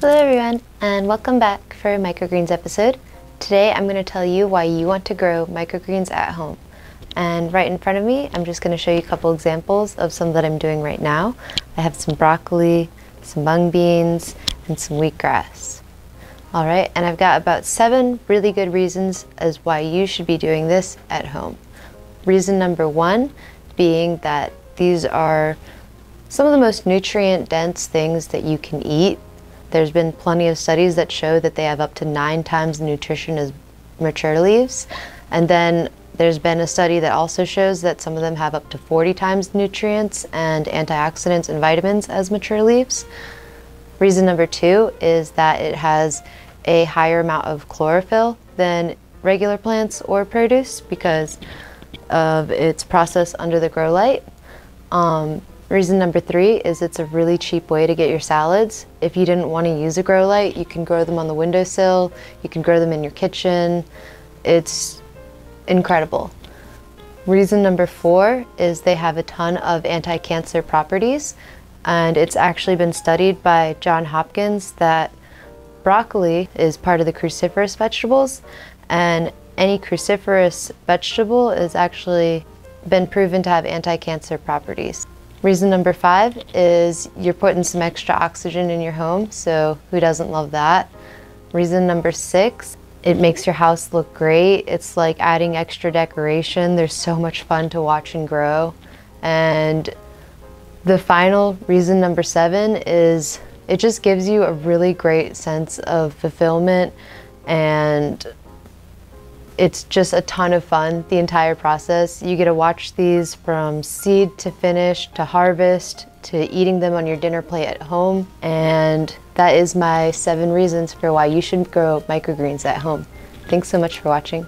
Hello everyone, and welcome back for a microgreens episode. Today I'm going to tell you why you want to grow microgreens at home. And right in front of me, I'm just going to show you a couple examples of some that I'm doing right now. I have some broccoli, some mung beans, and some wheatgrass. Alright, and I've got about 7 really good reasons as why you should be doing this at home. Reason number 1 being that these are some of the most nutrient-dense things that you can eat. There's been plenty of studies that show that they have up to 9 times the nutrition as mature leaves. And then there's been a study that also shows that some of them have up to 40 times the nutrients and antioxidants and vitamins as mature leaves. Reason number 2 is that it has a higher amount of chlorophyll than regular plants or produce because of its process under the grow light. Reason number 3 is it's a really cheap way to get your salads. If you didn't want to use a grow light, you can grow them on the windowsill, you can grow them in your kitchen. It's incredible. Reason number 4 is they have a ton of anti-cancer properties, and it's actually been studied by Johns Hopkins that broccoli is part of the cruciferous vegetables, and any cruciferous vegetable is actually been proven to have anti-cancer properties. Reason number 5 is you're putting some extra oxygen in your home, so who doesn't love that? Reason number 6, it makes your house look great. It's like adding extra decoration. There's so much fun to watch and grow. And the final reason number 7 is it just gives you a really great sense of fulfillment, and it's just a ton of fun, the entire process. You get to watch these from seed to finish to harvest to eating them on your dinner plate at home. And that is my 7 reasons for why you should grow microgreens at home. Thanks so much for watching.